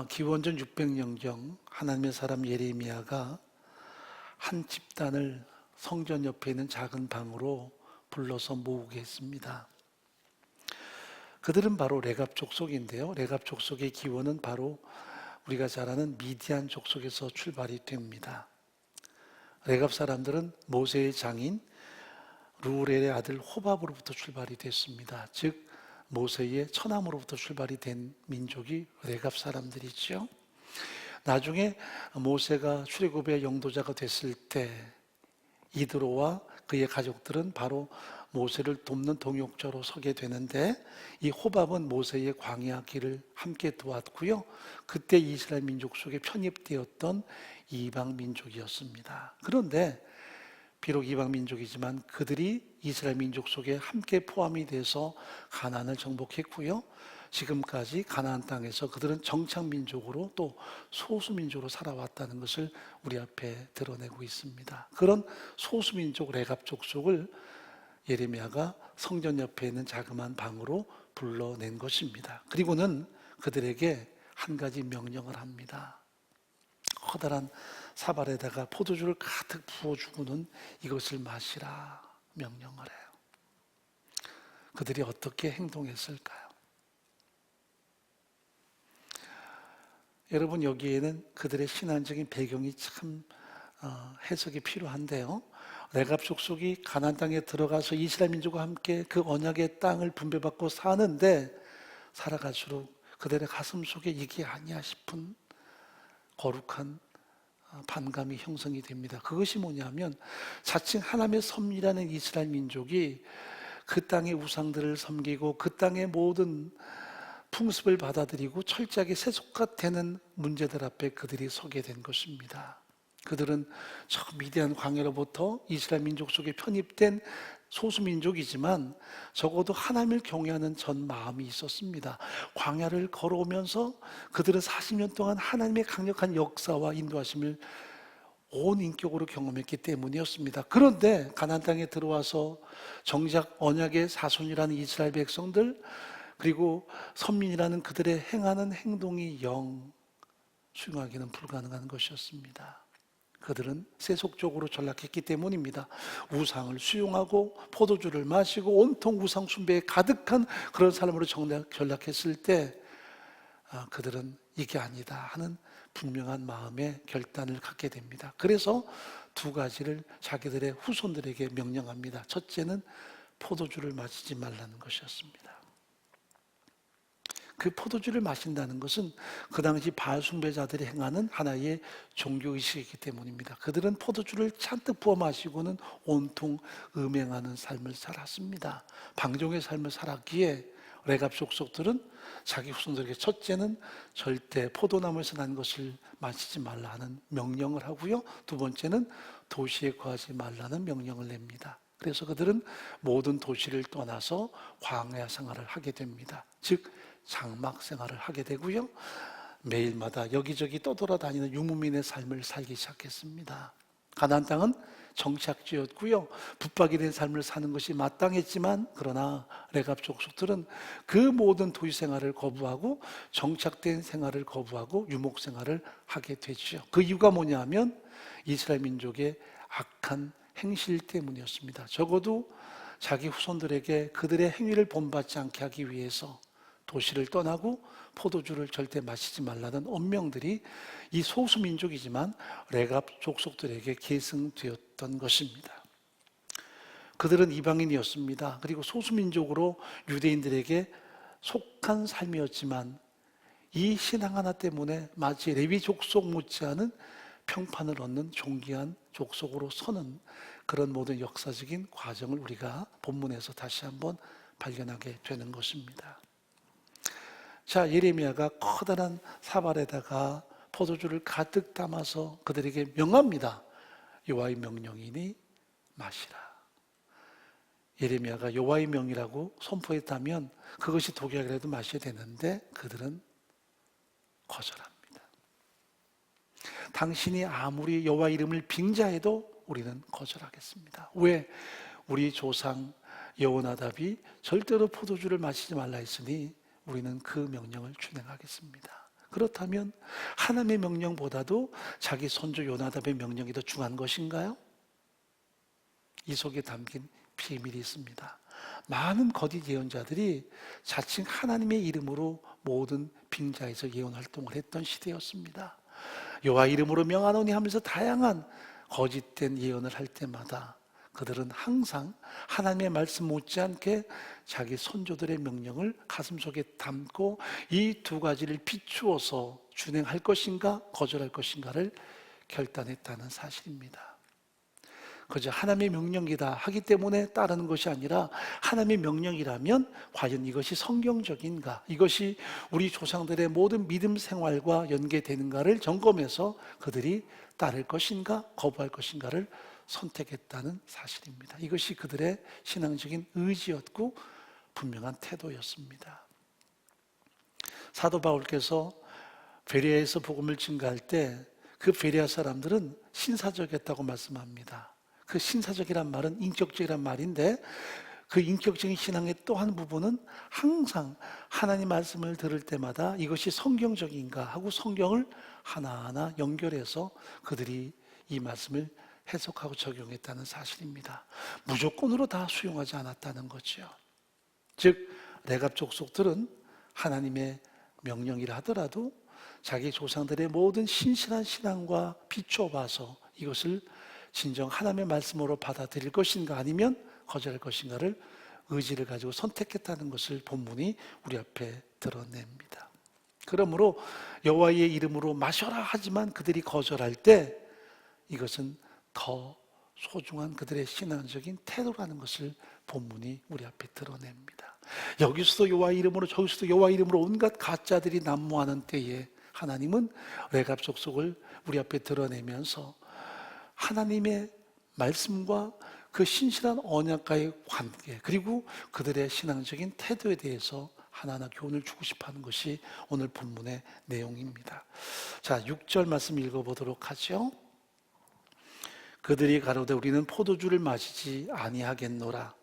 기원전 600년경 하나님의 사람 예레미야가 한 집단을 성전 옆에 있는 작은 방으로 불러서 모으게 했습니다. 그들은 바로 레갑 족속인데요. 레갑 족속의 기원은 바로 우리가 잘 아는 미디안 족속에서 출발이 됩니다. 레갑 사람들은 모세의 장인 루엘의 아들 호밥으로부터 출발이 됐습니다. 즉 모세의 처남으로부터 출발이 된 민족이 레갑 사람들이죠. 나중에 모세가 출애굽의 영도자가 됐을 때 이드로와 그의 가족들은 바로 모세를 돕는 동역자로 서게 되는데, 이 호밥은 모세의 광야 길을 함께 도왔고요. 그때 이스라엘 민족 속에 편입되었던 이방 민족이었습니다. 그런데 비록 이방 민족이지만 그들이 이스라엘 민족 속에 함께 포함이 돼서 가나안을 정복했고요. 지금까지 가나안 땅에서 그들은 정착 민족으로 또 소수 민족으로 살아왔다는 것을 우리 앞에 드러내고 있습니다. 그런 소수 민족 레갑 족속을 예레미야가 성전 옆에 있는 자그마한 방으로 불러낸 것입니다. 그리고는 그들에게 한 가지 명령을 합니다. 커다란 사발에다가 포도주를 가득 부어주고는 이것을 마시라 명령을 해요. 그들이 어떻게 행동했을까요? 여러분, 여기에는 그들의 신앙적인 배경이 참 해석이 필요한데요. 레갑 족속이 가나안 땅에 들어가서 이스라엘 민족과 함께 그 언약의 땅을 분배받고 사는데, 살아갈수록 그들의 가슴 속에 이게 아니야 싶은 거룩한 반감이 형성이 됩니다. 그것이 뭐냐면 자칭 하나님의 섬이라는 이스라엘 민족이 그 땅의 우상들을 섬기고 그 땅의 모든 풍습을 받아들이고 철저하게 세속화 되는 문제들 앞에 그들이 서게 된 것입니다. 그들은 저 미디안 광야로부터 이스라엘 민족 속에 편입된 소수민족이지만 적어도 하나님을 경외하는 전 마음이 있었습니다. 광야를 걸어오면서 그들은 40년 동안 하나님의 강력한 역사와 인도하심을 온 인격으로 경험했기 때문이었습니다. 그런데 가나안 땅에 들어와서 정작 언약의 자손이라는 이스라엘 백성들, 그리고 선민이라는 그들의 행하는 행동이 영 수용하기는 불가능한 것이었습니다. 그들은 세속적으로 전락했기 때문입니다. 우상을 수용하고 포도주를 마시고 온통 우상 숭배에 가득한 그런 삶으로 전락했을 때 그들은 이게 아니다 하는 분명한 마음의 결단을 갖게 됩니다. 그래서 두 가지를 자기들의 후손들에게 명령합니다. 첫째는 포도주를 마시지 말라는 것이었습니다. 그 포도주를 마신다는 것은 그 당시 바알 숭배자들이 행하는 하나의 종교의식이기 때문입니다. 그들은 포도주를 잔뜩 부어 마시고는 온통 음행하는 삶을 살았습니다. 방종의 삶을 살았기에 레갑 족속들은 자기 후손들에게 첫째는 절대 포도나무에서 난 것을 마시지 말라 하는 명령을 하고요. 두 번째는 도시에 거하지 말라는 명령을 냅니다. 그래서 그들은 모든 도시를 떠나서 광야 생활을 하게 됩니다. 즉 장막 생활을 하게 되고요. 매일마다 여기저기 떠돌아다니는 유무민의 삶을 살기 시작했습니다. 가나안 땅은 정착지였고요. 붙박이 된 삶을 사는 것이 마땅했지만, 그러나 레갑 족속들은 그 모든 도시 생활을 거부하고 정착된 생활을 거부하고 유목 생활을 하게 되죠. 그 이유가 뭐냐면 이스라엘 민족의 악한 행실 때문이었습니다. 적어도 자기 후손들에게 그들의 행위를 본받지 않게 하기 위해서 도시를 떠나고 포도주를 절대 마시지 말라는 엄명들이 이 소수민족이지만 레갑 족속들에게 계승되었던 것입니다. 그들은 이방인이었습니다. 그리고 소수민족으로 유대인들에게 속한 삶이었지만 이 신앙 하나 때문에 마치 레위 족속 못지않은 평판을 얻는 존귀한 족속으로 서는 그런 모든 역사적인 과정을 우리가 본문에서 다시 한번 발견하게 되는 것입니다. 자, 예레미야가 커다란 사발에다가 포도주를 가득 담아서 그들에게 명합니다. 여호와의 명령이니 마시라. 예레미야가 여호와의 명이라고 선포했다면 그것이 독약이라도 마셔야 되는데 그들은 거절합니다. 당신이 아무리 여호와 이름을 빙자해도 우리는 거절하겠습니다. 왜? 우리 조상 여호나답이 절대로 포도주를 마시지 말라 했으니 우리는 그 명령을 준행하겠습니다. 그렇다면 하나님의 명령보다도 자기 손주 요나답의 명령이 더 중요한 것인가요? 이 속에 담긴 비밀이 있습니다. 많은 거짓 예언자들이 자칭 하나님의 이름으로 모든 빙자에서 예언 활동을 했던 시대였습니다. 여호와 이름으로 명하노니 하면서 다양한 거짓된 예언을 할 때마다 그들은 항상 하나님의 말씀 못지않게 자기 선조들의 명령을 가슴속에 담고 이 두 가지를 비추어서 준행할 것인가 거절할 것인가를 결단했다는 사실입니다. 그저 하나님의 명령이다 하기 때문에 따르는 것이 아니라 하나님의 명령이라면 과연 이것이 성경적인가, 이것이 우리 조상들의 모든 믿음 생활과 연계되는가를 점검해서 그들이 따를 것인가 거부할 것인가를 선택했다는 사실입니다. 이것이 그들의 신앙적인 의지였고 분명한 태도였습니다. 사도 바울께서 베레아에서 복음을 증거할 때 그 베레아 사람들은 신사적이었다고 말씀합니다. 그 신사적이란 말은 인격적이란 말인데 그 인격적인 신앙의 또 한 부분은 항상 하나님 말씀을 들을 때마다 이것이 성경적인가 하고 성경을 하나하나 연결해서 그들이 이 말씀을 해석하고 적용했다는 사실입니다. 무조건으로 다 수용하지 않았다는 거죠. 즉 레갑 족속들은 하나님의 명령이라 하더라도 자기 조상들의 모든 신실한 신앙과 비추어 봐서 이것을 진정 하나님의 말씀으로 받아들일 것인가 아니면 거절할 것인가를 의지를 가지고 선택했다는 것을 본문이 우리 앞에 드러냅니다. 그러므로 여호와의 이름으로 마셔라 하지만 그들이 거절할 때 이것은 더 소중한 그들의 신앙적인 태도라는 것을 본문이 우리 앞에 드러냅니다. 여기서도 여호와 이름으로 저기서도 여호와 이름으로 온갖 가짜들이 난무하는 때에 하나님은 레갑 족속을 우리 앞에 드러내면서 하나님의 말씀과 그 신실한 언약과의 관계 그리고 그들의 신앙적인 태도에 대해서 하나하나 교훈을 주고 싶어하는 것이 오늘 본문의 내용입니다. 자, 6절 말씀 읽어보도록 하죠. 그들이 가로되 우리는 포도주를 마시지 아니하겠노라.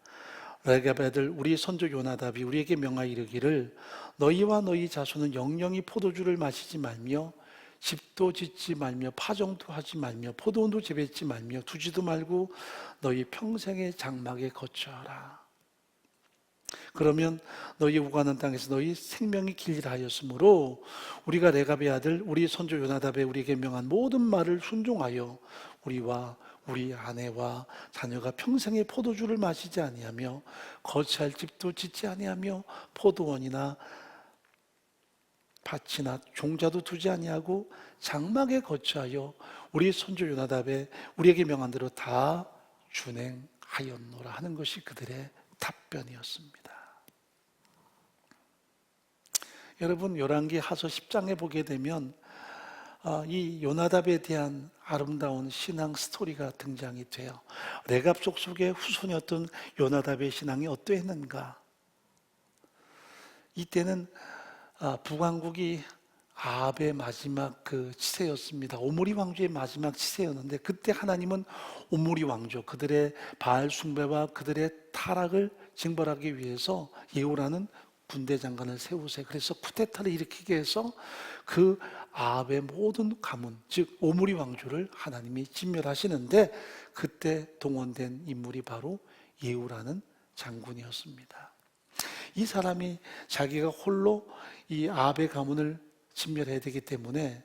레갑의 아들 우리 선조 요나답이 우리에게 명하여 이르기를 너희와 너희 자손은 영영이 포도주를 마시지 말며 집도 짓지 말며 파종도 하지 말며 포도원도 재배치 말며 두지도 말고 너희 평생의 장막에 거처하라. 그러면 너희 오가는 땅에서 너희 생명이 길리라 하였으므로 우리가 레갑의 아들 우리 선조 요나답의 우리에게 명한 모든 말을 순종하여 우리와 우리 아내와 자녀가 평생의 포도주를 마시지 아니하며 거처할 집도 짓지 아니하며 포도원이나 밭이나 종자도 두지 아니하고 장막에 거처하여 우리 손주 요나답의 우리에게 명한 대로 다 준행하였노라 하는 것이 그들의 답변이었습니다. 여러분 열왕기 하서 10장에 보게 되면 이 요나답에 대한 아름다운 신앙 스토리가 등장이 돼요. 레갑 족속의 후손이었던 요나답의 신앙이 어떠했는가? 이때는 북왕국이 아합의 마지막 그 치세였습니다. 오므리 왕조의 마지막 치세였는데 그때 하나님은 오므리 왕조 그들의 바알 숭배와 그들의 타락을 징벌하기 위해서 예후라는 군대 장관을 세우세요. 그래서 쿠데타를 일으키게 해서 그 아합의 모든 가문 즉 오므리 왕조를 하나님이 진멸하시는데 그때 동원된 인물이 바로 예후라는 장군이었습니다. 이 사람이 자기가 홀로 이 아합의 가문을 진멸해야 되기 때문에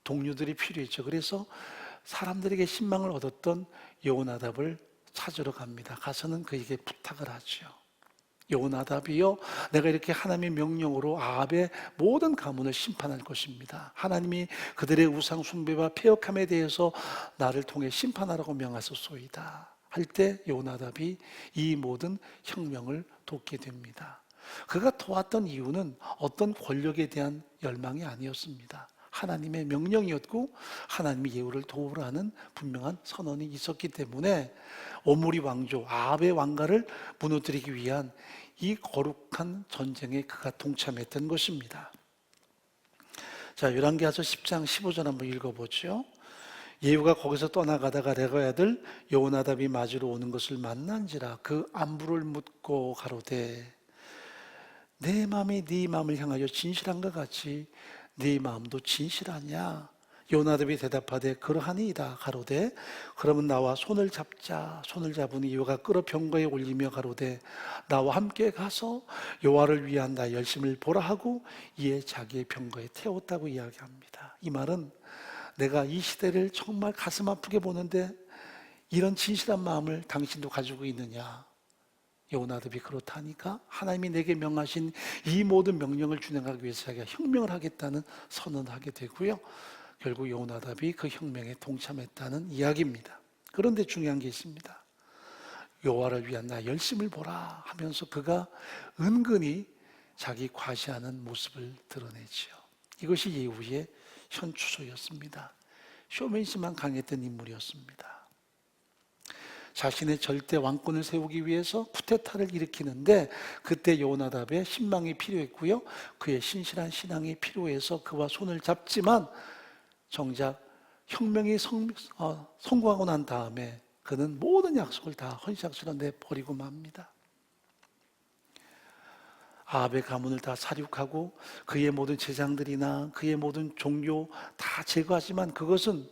동료들이 필요했죠. 그래서 사람들에게 신망을 얻었던 여호나답을 찾으러 갑니다. 가서는 그에게 부탁을 하죠. 여호나답이여, 내가 이렇게 하나님의 명령으로 아합의 모든 가문을 심판할 것입니다. 하나님이 그들의 우상 숭배와 패역함에 대해서 나를 통해 심판하라고 명하셨소이다 할 때 여호나답이 이 모든 혁명을 돕게 됩니다. 그가 도왔던 이유는 어떤 권력에 대한 열망이 아니었습니다. 하나님의 명령이었고 하나님의 예후를 도우라는 분명한 선언이 있었기 때문에 오므리 왕조 아합의 왕가를 무너뜨리기 위한 이 거룩한 전쟁에 그가 동참했던 것입니다. 자, 열왕기하서 10장 15절 한번 읽어보죠. 예후가 거기서 떠나가다가 레갑의 아들 여호나답이 맞으러 오는 것을 만난지라 그 안부를 묻고 가로되 내 마음이 네 마음을 향하여 진실한 것 같이 네 마음도 진실하냐? 요나답이 대답하되 그러하니이다 가로되 그러면 나와 손을 잡자. 손을 잡으니 여호와가 끌어 병거에 올리며 가로되 나와 함께 가서 여호와를 위한 나의 열심을 보라 하고 이에 자기의 병거에 태웠다고 이야기합니다. 이 말은 내가 이 시대를 정말 가슴 아프게 보는데 이런 진실한 마음을 당신도 가지고 있느냐? 요나답이 그렇다니까 하나님이 내게 명하신 이 모든 명령을 준행하기 위해서 자기가 혁명을 하겠다는 선언을 하게 되고요. 결국 요나답이 그 혁명에 동참했다는 이야기입니다. 그런데 중요한 게 있습니다. 여호와를 위한 나의 열심을 보라 하면서 그가 은근히 자기 과시하는 모습을 드러내지요. 이것이 예후의 현추소였습니다. 쇼맨십만 강했던 인물이었습니다. 자신의 절대 왕권을 세우기 위해서 쿠데타를 일으키는데 그때 요나답의 신망이 필요했고요. 그의 신실한 신앙이 필요해서 그와 손을 잡지만 정작 혁명이 성공하고 난 다음에 그는 모든 약속을 다 헌신처럼 내버리고 맙니다. 아합의 가문을 다 살육하고 그의 모든 제장들이나 그의 모든 종교 다 제거하지만 그것은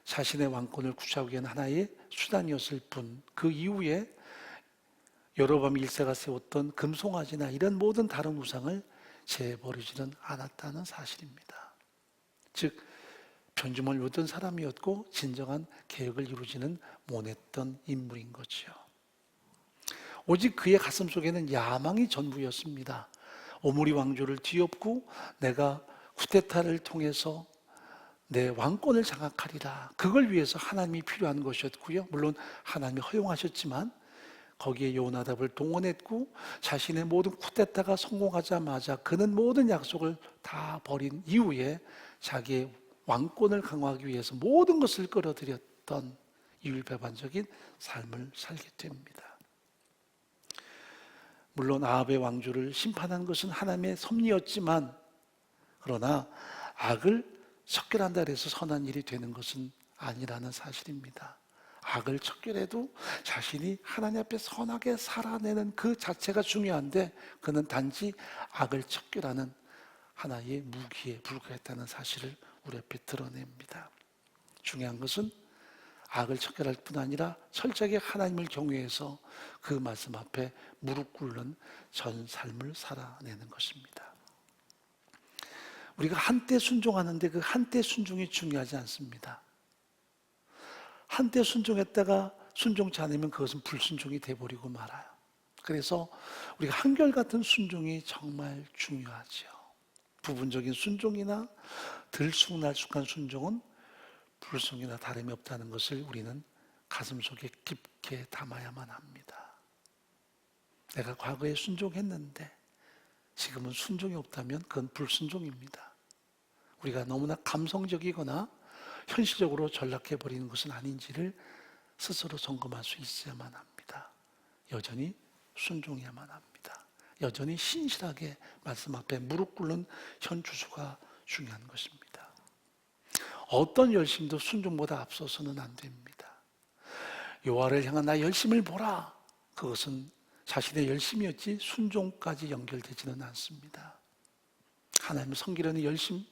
자신의 왕권을 구축하기 위한 하나의 수단이었을 뿐 그 이후에 여로보암 1세가 세웠던 금송아지나 이런 모든 다른 우상을 재버리지는 않았다는 사실입니다. 즉 편주만 이루던 사람이었고 진정한 개혁을 이루지는 못했던 인물인 거죠. 오직 그의 가슴 속에는 야망이 전부였습니다. 오므리 왕조를 뒤엎고 내가 쿠데타를 통해서 내 왕권을 장악하리라. 그걸 위해서 하나님이 필요한 것이었고요. 물론 하나님이 허용하셨지만 거기에 요나답을 동원했고 자신의 모든 쿠데타가 성공하자마자 그는 모든 약속을 다 버린 이후에 자기의 왕권을 강화하기 위해서 모든 것을 끌어들였던 이율배반적인 삶을 살게 됩니다. 물론 아합의 왕조를 심판한 것은 하나님의 섭리였지만 그러나 악을 척결한다 해서 선한 일이 되는 것은 아니라는 사실입니다. 악을 척결해도 자신이 하나님 앞에 선하게 살아내는 그 자체가 중요한데 그는 단지 악을 척결하는 하나의 무기에 불과했다는 사실을 우리 앞에 드러냅니다. 중요한 것은 악을 척결할 뿐 아니라 철저하게 하나님을 경외해서 그 말씀 앞에 무릎 꿇는 전 삶을 살아내는 것입니다. 우리가 한때 순종하는데 그 한때 순종이 중요하지 않습니다. 한때 순종했다가 순종치 않으면 그것은 불순종이 돼버리고 말아요. 그래서 우리가 한결같은 순종이 정말 중요하죠. 부분적인 순종이나 들쑥날쑥한 순종은 불순이나 다름이 없다는 것을 우리는 가슴속에 깊게 담아야만 합니다. 내가 과거에 순종했는데 지금은 순종이 없다면 그건 불순종입니다. 우리가 너무나 감성적이거나 현실적으로 전락해버리는 것은 아닌지를 스스로 점검할 수 있어야만 합니다. 여전히 순종해야만 합니다. 여전히 신실하게 말씀 앞에 무릎 꿇는 현주소가 중요한 것입니다. 어떤 열심도 순종보다 앞서서는 안 됩니다. 여호와를 향한 나의 열심을 보라. 그것은 자신의 열심이었지 순종까지 연결되지는 않습니다. 하나님을 섬기려는 열심,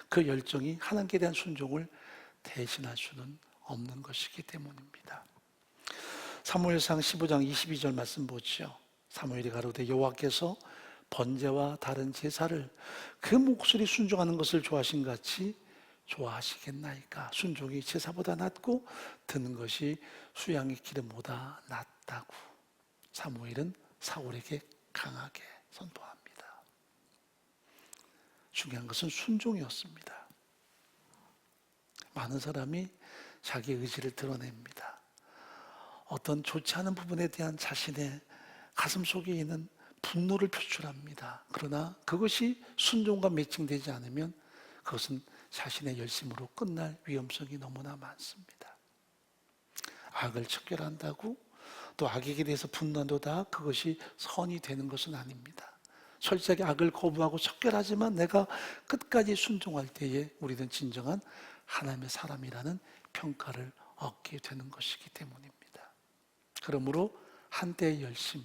그 열정이 하나님께 대한 순종을 대신할 수는 없는 것이기 때문입니다. 사무엘상 15장 22절 말씀 보죠. 사무엘이 가로되 여호와께서 번제와 다른 제사를 그 목소리 순종하는 것을 좋아하신 같이 좋아하시겠나이까. 순종이 제사보다 낫고 듣는 것이 수양의 기름보다 낫다고 사무엘은 사울에게 강하게 선포합니다. 중요한 것은 순종이었습니다. 많은 사람이 자기 의지를 드러냅니다. 어떤 좋지 않은 부분에 대한 자신의 가슴 속에 있는 분노를 표출합니다. 그러나 그것이 순종과 매칭되지 않으면 그것은 자신의 열심으로 끝날 위험성이 너무나 많습니다. 악을 척결한다고 또 악에게 대해서 분노한다 그것이 선이 되는 것은 아닙니다. 철저하게 악을 거부하고 척결하지만 내가 끝까지 순종할 때에 우리는 진정한 하나님의 사람이라는 평가를 얻게 되는 것이기 때문입니다. 그러므로 한때의 열심,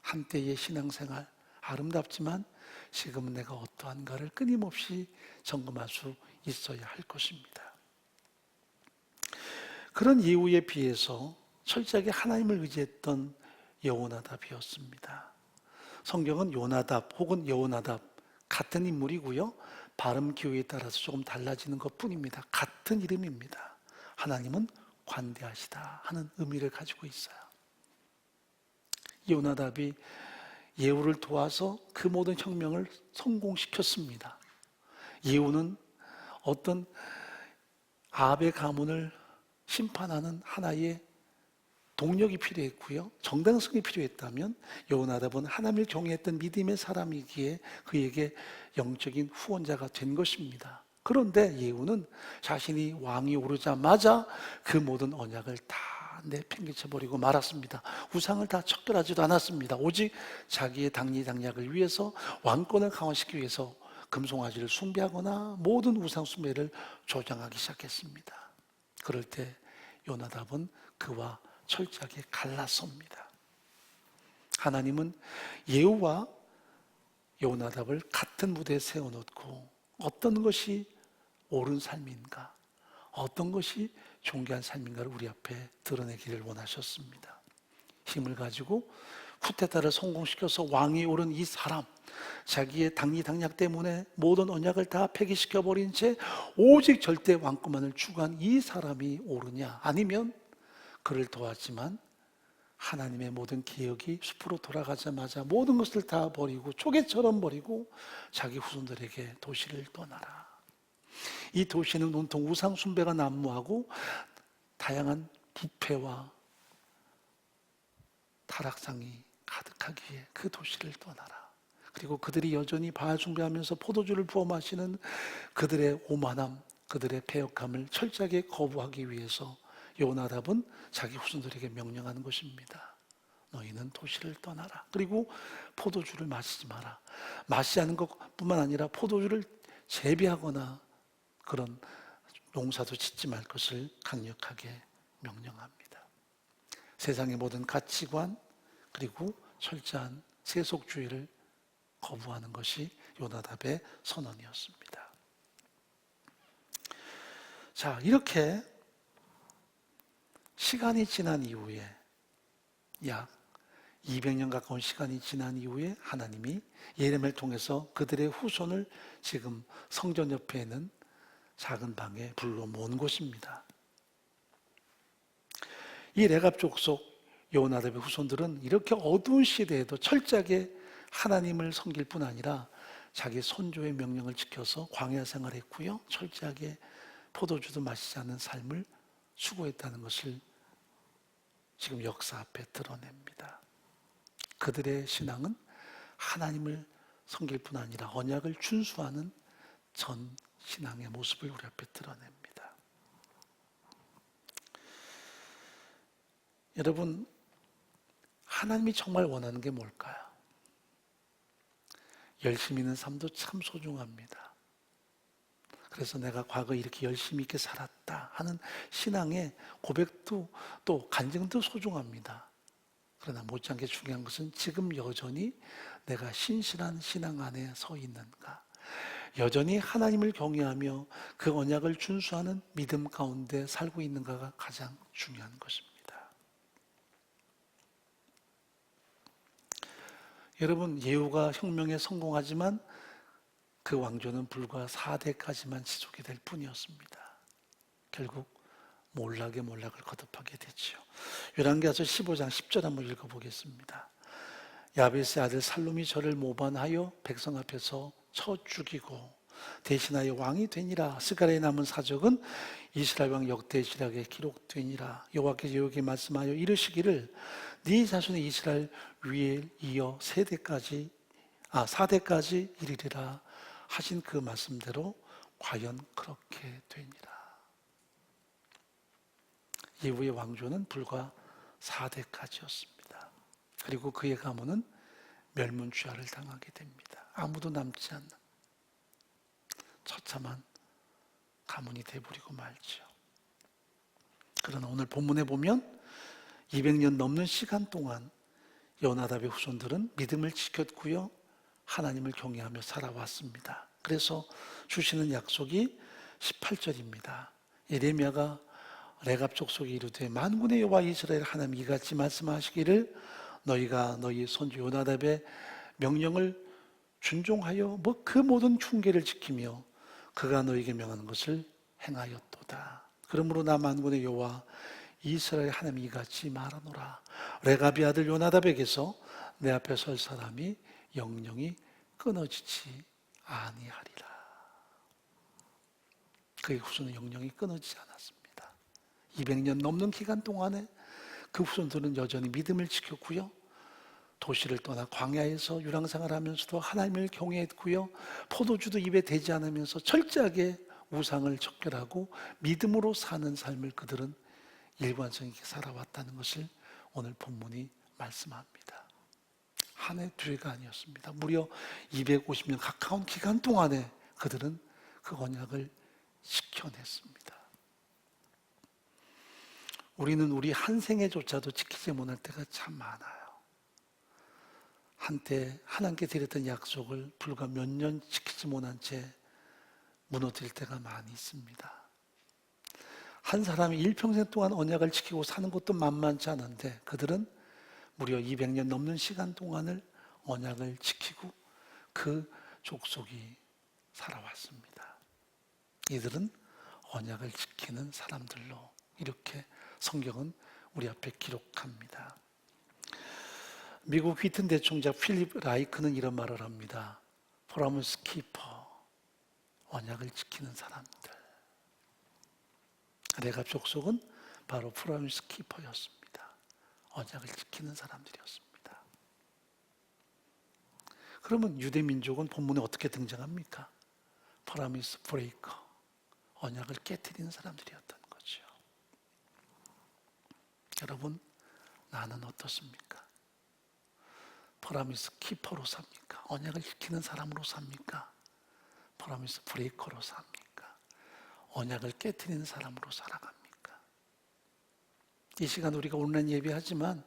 한때의 신앙생활, 아름답지만 지금은 내가 어떠한가를 끊임없이 점검할 수 있어야 할 것입니다. 그런 예후에 비해서 철저하게 하나님을 의지했던 여호나답이었습니다. 성경은 요나답 혹은 여호나답 같은 인물이고요. 발음 기호에 따라서 조금 달라지는 것뿐입니다. 같은 이름입니다. 하나님은 관대하시다 하는 의미를 가지고 있어요. 요나답이 예후를 도와서 그 모든 혁명을 성공시켰습니다. 예후는 어떤 아합의 가문을 심판하는 하나의 동력이 필요했고요. 정당성이 필요했다면 여호나답은 하나님을 경외했던 믿음의 사람이기에 그에게 영적인 후원자가 된 것입니다. 그런데 예후는 자신이 왕이 오르자마자 그 모든 언약을 다 내팽개쳐버리고 말았습니다. 우상을 다 척결하지도 않았습니다. 오직 자기의 당리당략을 위해서 왕권을 강화시키기 위해서 금송아지를 숭배하거나 모든 우상 숭배를 조장하기 시작했습니다. 그럴 때 요나답은 그와 철저하게 갈라섭니다. 하나님은 예후와 요나답을 같은 무대에 세워놓고 어떤 것이 옳은 삶인가, 어떤 것이 존귀한 삶인가를 우리 앞에 드러내기를 원하셨습니다. 힘을 가지고 쿠데타를 성공시켜서 왕이 오른 이 사람, 자기의 당리당략 때문에 모든 언약을 다 폐기시켜버린 채 오직 절대 왕권만을 추구한 이 사람이 옳으냐, 아니면 그를 도왔지만 하나님의 모든 기억이 숲으로 돌아가자마자 모든 것을 다 버리고 초계처럼 버리고 자기 후손들에게 도시를 떠나라. 이 도시는 온통 우상 숭배가 난무하고 다양한 부패와 타락상이 가득하기에 그 도시를 떠나라. 그리고 그들이 여전히 바알 숭배하면서 포도주를 부어 마시는 그들의 오만함, 그들의 패역함을 철저하게 거부하기 위해서 요나답은 자기 후손들에게 명령하는 것입니다. 너희는 도시를 떠나라. 그리고 포도주를 마시지 마라. 마시지 않는 것뿐만 아니라 포도주를 재배하거나 그런 농사도 짓지 말 것을 강력하게 명령합니다. 세상의 모든 가치관 그리고 철저한 세속주의를 거부하는 것이 요나답의 선언이었습니다. 자, 이렇게 시간이 지난 이후에 약 200년 가까운 시간이 지난 이후에 하나님이 예레미야를 통해서 그들의 후손을 지금 성전 옆에 있는 작은 방에 불러 모은 곳입니다. 이 레갑 족속 여호나답의 후손들은 이렇게 어두운 시대에도 철저하게 하나님을 섬길 뿐 아니라 자기 선조의 명령을 지켜서 광야 생활했고요. 철저하게 포도주도 마시지 않는 삶을 추구했다는 것을 지금 역사 앞에 드러냅니다. 그들의 신앙은 하나님을 섬길 뿐 아니라 언약을 준수하는 전 신앙의 모습을 우리 앞에 드러냅니다. 여러분, 하나님이 정말 원하는 게 뭘까요? 열심히 있는 삶도 참 소중합니다. 그래서 내가 과거에 이렇게 열심히 있게 살았다 하는 신앙의 고백도 또 간증도 소중합니다. 그러나 못지않게 중요한 것은 지금 여전히 내가 신실한 신앙 안에 서 있는가, 여전히 하나님을 경외하며 그 언약을 준수하는 믿음 가운데 살고 있는가가 가장 중요한 것입니다. 여러분, 예후가 혁명에 성공하지만 그 왕조는 불과 4대까지만 지속이 될 뿐이었습니다. 결국 몰락의 몰락을 거듭하게 되죠. 열왕기하서 15장 10절 한번 읽어보겠습니다. 야베스의 아들 살룸이 저를 모반하여 백성 앞에서 쳐 죽이고 대신하여 왕이 되니라. 스가랴에 남은 사적은 이스라엘 왕 역대시락에 기록되니라. 여호와께서 예후에게 말씀하여 이르시기를 네 자손의 이스라엘 위에 이어 4대까지 이르리라 하신 그 말씀대로 과연 그렇게 되니라. 예후의 왕조는 불과 4대까지였습니다. 그리고 그의 가문은 멸문취하를 당하게 됩니다. 아무도 남지 않는 처참한 가문이 되어버리고 말죠. 그러나 오늘 본문에 보면 200년 넘는 시간 동안 여호나답의 후손들은 믿음을 지켰고요, 하나님을 경외하며 살아왔습니다. 그래서 주시는 약속이 18절입니다. 예레미야가 레갑 족속에 이르되 만군의 여호와 이스라엘 하나님 이같이 말씀하시기를 너희가 너희 손주 요나답의 명령을 준종하여 그 모든 흉계를 지키며 그가 너희에게 명하는 것을 행하였도다. 그러므로 나 만군의 여호와 이스라엘 하나님 이같이 말하노라. 레갑의 아들 요나답에게서 내 앞에 설 사람이 영영이 끊어지지 아니하리라. 그의 후손은 영영이 끊어지지 않았습니다. 200년 넘는 기간 동안에 그 후손들은 여전히 믿음을 지켰고요. 도시를 떠나 광야에서 유랑생활하면서도 하나님을 경외했고요. 포도주도 입에 대지 않으면서 철저하게 우상을 척결하고 믿음으로 사는 삶을 그들은 일관성 있게 살아왔다는 것을 오늘 본문이 말씀합니다. 한 해, 두 해가 아니었습니다. 무려 250년 가까운 기간 동안에 그들은 그 언약을 지켜냈습니다. 우리는 우리 한 생애조차도 지키지 못할 때가 참 많아요. 한때 하나님께 드렸던 약속을 불과 몇 년 지키지 못한 채 무너질 때가 많이 있습니다. 한 사람이 일평생 동안 언약을 지키고 사는 것도 만만치 않은데 그들은 무려 200년 넘는 시간 동안을 언약을 지키고 그 족속이 살아왔습니다. 이들은 언약을 지키는 사람들로 이렇게 성경은 우리 앞에 기록합니다. 미국 휘튼 대총장 필립 라이크는 이런 말을 합니다. 프로미스 키퍼, 언약을 지키는 사람들. 레갑 족속은 바로 프로미스 키퍼였습니다. 언약을 지키는 사람들이었습니다. 그러면 유대 민족은 본문에 어떻게 등장합니까? 프로미스 브레이커, 언약을 깨트리는 사람들이었던 거죠. 여러분, 나는 어떻습니까? 프로미스 키퍼로 삽니까? 언약을 지키는 사람으로 삽니까? 프로미스 브레이커로 삽니까? 언약을 깨트리는 사람으로 살아갑니까? 이 시간 우리가 온라인 예배하지만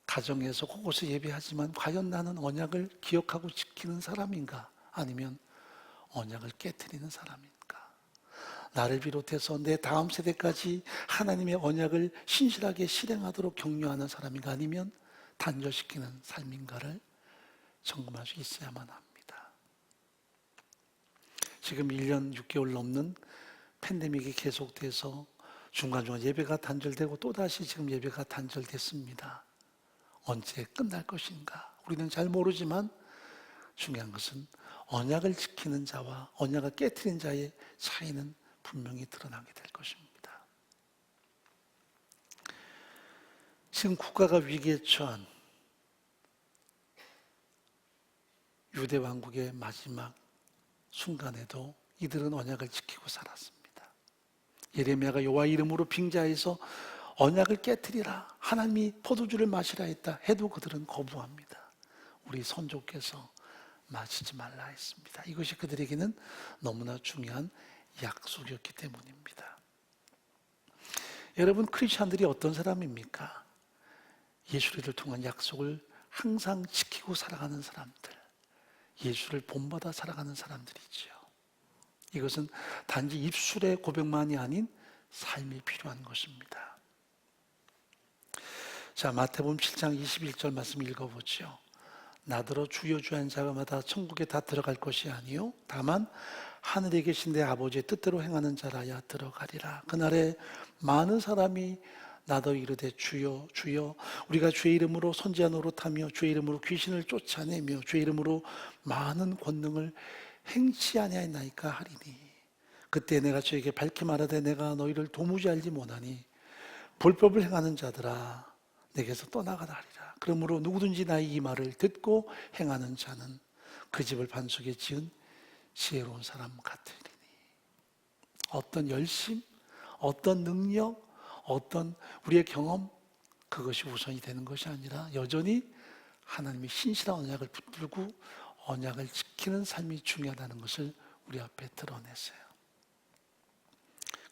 가정에서 곳곳에 예배하지만 과연 나는 언약을 기억하고 지키는 사람인가? 아니면 언약을 깨트리는 사람인가? 나를 비롯해서 내 다음 세대까지 하나님의 언약을 신실하게 실행하도록 격려하는 사람인가? 아니면 단절시키는 삶인가를 점검할 수 있어야만 합니다. 지금 1년 6개월 넘는 팬데믹이 계속돼서 중간중간 예배가 단절되고 또다시 지금 예배가 단절됐습니다. 언제 끝날 것인가? 우리는 잘 모르지만 중요한 것은 언약을 지키는 자와 언약을 깨트린 자의 차이는 분명히 드러나게 될 것입니다. 지금 국가가 위기에 처한 유대 왕국의 마지막 순간에도 이들은 언약을 지키고 살았습니다. 예레미야가 여호와 이름으로 빙자해서 언약을 깨트리라, 하나님이 포도주를 마시라 했다 해도 그들은 거부합니다. 우리 선조께서 마시지 말라 했습니다. 이것이 그들에게는 너무나 중요한 약속이었기 때문입니다. 여러분, 크리스찬들이 어떤 사람입니까? 예수를 통한 약속을 항상 지키고 살아가는 사람들, 예수를 본받아 살아가는 사람들이죠. 이것은 단지 입술의 고백만이 아닌 삶이 필요한 것입니다. 자, 마태복음 7장 21절 말씀 읽어보죠. 나더러 주여 주여 하는 자마다 천국에 다 들어갈 것이 아니요 다만 하늘에 계신 내 아버지의 뜻대로 행하는 자라야 들어가리라. 그날에 많은 사람이 나더 이르되 주여 주여 우리가 주의 이름으로 선지자 노릇하며 주의 이름으로 귀신을 쫓아내며 주의 이름으로 많은 권능을 행치 아니하였나이까 하리니 그때 내가 저에게 밝히 말하되 내가 너희를 도무지 알지 못하니 불법을 행하는 자들아 내게서 떠나가라 하리라. 그러므로 누구든지 나의 이 말을 듣고 행하는 자는 그 집을 반석에 지은 지혜로운 사람 같으리니. 어떤 열심, 어떤 능력, 어떤 우리의 경험 그것이 우선이 되는 것이 아니라 여전히 하나님의 신실한 언약을 붙들고 언약을 지키는 삶이 중요하다는 것을 우리 앞에 드러냈어요.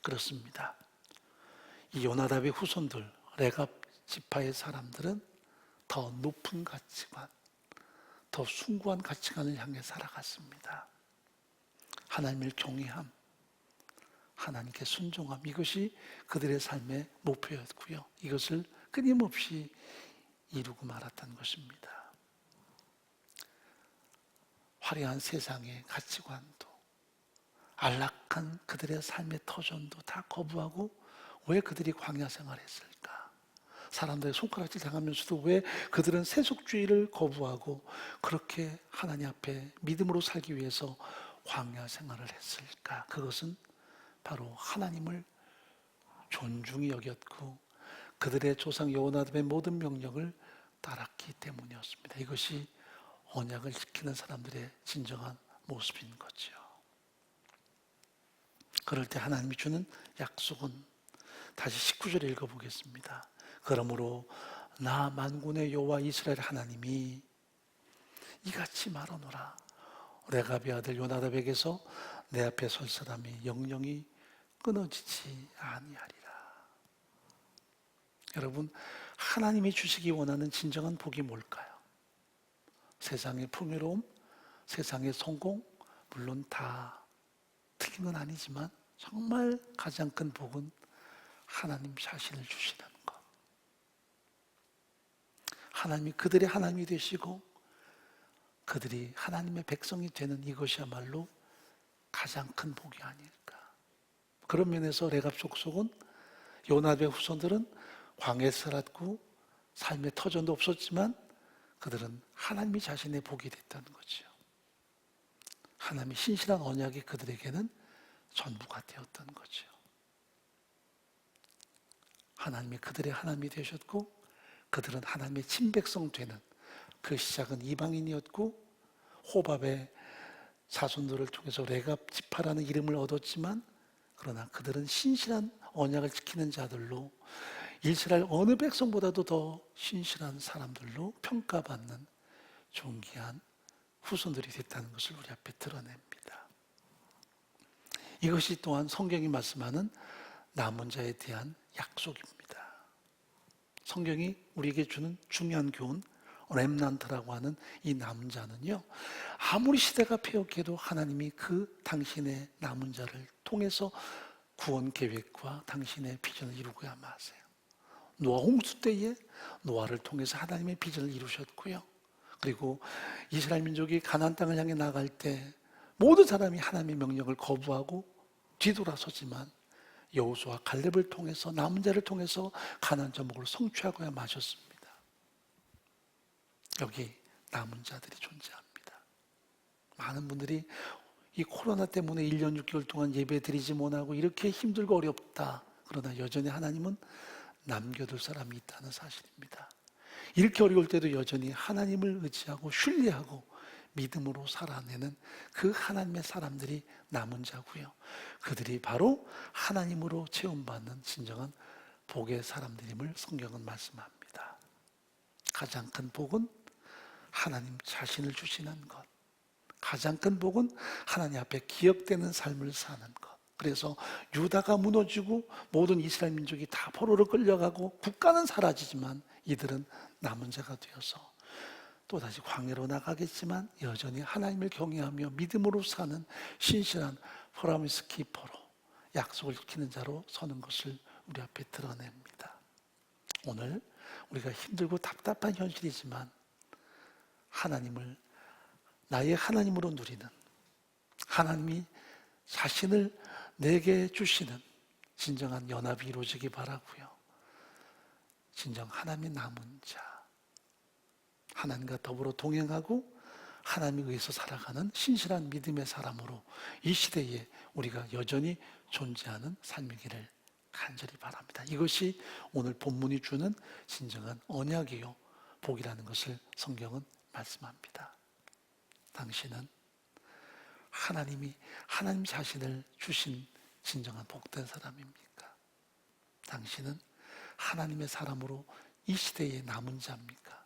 그렇습니다. 이 요나답의 후손들 레갑 지파의 사람들은 더 높은 가치관, 더 숭고한 가치관을 향해 살아갔습니다. 하나님을 경외함, 하나님께 순종함, 이것이 그들의 삶의 목표였고요. 이것을 끊임없이 이루고 말았던 것입니다. 화려한 세상의 가치관도, 안락한 그들의 삶의 터전도 다 거부하고 왜 그들이 광야 생활했을까? 사람들의 손가락질 당하면서도 왜 그들은 세속주의를 거부하고 그렇게 하나님 앞에 믿음으로 살기 위해서 광야 생활을 했을까? 그것은 바로 하나님을 존중히 여겼고 그들의 조상 여호나답의 모든 명령을 따랐기 때문이었습니다. 이것이 언약을 지키는 사람들의 진정한 모습인 거죠. 그럴 때 하나님이 주는 약속은 다시 19절 읽어보겠습니다. 그러므로 나 만군의 여호와 이스라엘 하나님이 이같이 말하노라. 레갑의 아들 요나답에게서 내 앞에 설 사람이 영영이 끊어지지 아니하리라. 여러분, 하나님이 주시기 원하는 진정한 복이 뭘까요? 세상의 풍요로움, 세상의 성공, 물론 다 틀린 건 아니지만 정말 가장 큰 복은 하나님 자신을 주시는 것. 하나님이 그들의 하나님이 되시고 그들이 하나님의 백성이 되는 이것이야말로 가장 큰 복이 아닐까. 그런 면에서 레갑 족속은 요나답의 후손들은 광야에서 살았고 삶의 터전도 없었지만 그들은 하나님이 자신의 복이 됐다는 거죠. 하나님의 신실한 언약이 그들에게는 전부가 되었던 거죠. 하나님이 그들의 하나님이 되셨고 그들은 하나님의 친백성 되는 그 시작은 이방인이었고 호밥의 자손들을 통해서 레갑 지파라는 이름을 얻었지만 그러나 그들은 신실한 언약을 지키는 자들로 이스라엘 어느 백성보다도 더 신실한 사람들로 평가받는 존귀한 후손들이 됐다는 것을 우리 앞에 드러냅니다. 이것이 또한 성경이 말씀하는 남은 자에 대한 약속입니다. 성경이 우리에게 주는 중요한 교훈, 렘넌트라고 하는 이 남은 자는요, 아무리 시대가 패역해도 하나님이 그 당신의 남은 자를 통해서 구원 계획과 당신의 비전을 이루고야 마세요. 노아 홍수 때에 노아를 통해서 하나님의 비전을 이루셨고요. 그리고 이스라엘 민족이 가나안 땅을 향해 나갈 때 모든 사람이 하나님의 명령을 거부하고 뒤돌아서지만 여호수아 갈렙을 통해서 남은 자를 통해서 가나안 전복을 성취하고야 마셨습니다. 여기 남은 자들이 존재합니다. 많은 분들이 이 코로나 때문에 1년 6개월 동안 예배 드리지 못하고 이렇게 힘들고 어렵다. 그러나 여전히 하나님은 남겨둘 사람이 있다는 사실입니다. 이렇게 어려울 때도 여전히 하나님을 의지하고 신뢰하고 믿음으로 살아내는 그 하나님의 사람들이 남은 자고요. 그들이 바로 하나님으로 체험받는 진정한 복의 사람들임을 성경은 말씀합니다. 가장 큰 복은 하나님 자신을 주시는 것. 가장 큰 복은 하나님 앞에 기억되는 삶을 사는 것. 그래서 유다가 무너지고 모든 이스라엘 민족이 다 포로로 끌려가고 국가는 사라지지만 이들은 남은 자가 되어서 또다시 광야로 나가겠지만 여전히 하나님을 경외하며 믿음으로 사는 신실한 프로미스 키퍼로 약속을 지키는 자로 서는 것을 우리 앞에 드러냅니다. 오늘 우리가 힘들고 답답한 현실이지만 하나님을 나의 하나님으로 누리는, 하나님이 자신을 내게 주시는 진정한 연합이 이루어지기 바라고요. 진정 하나님의 남은 자, 하나님과 더불어 동행하고 하나님에 의해서 살아가는 신실한 믿음의 사람으로 이 시대에 우리가 여전히 존재하는 삶이기를 간절히 바랍니다. 이것이 오늘 본문이 주는 진정한 언약이요 복이라는 것을 성경은 말씀합니다. 당신은 하나님이 하나님 자신을 주신 진정한 복된 사람입니까? 당신은 하나님의 사람으로 이 시대에 남은 자입니까?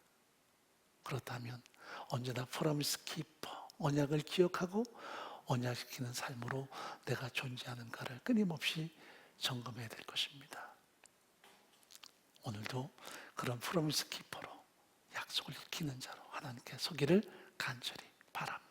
그렇다면 언제나 프로미스 키퍼, 언약을 기억하고 언약시키는 삶으로 내가 존재하는가를 끊임없이 점검해야 될 것입니다. 오늘도 그런 프로미스 키퍼로 약속을 지키는 자로 하나님께 서기를 간절히 바랍니다.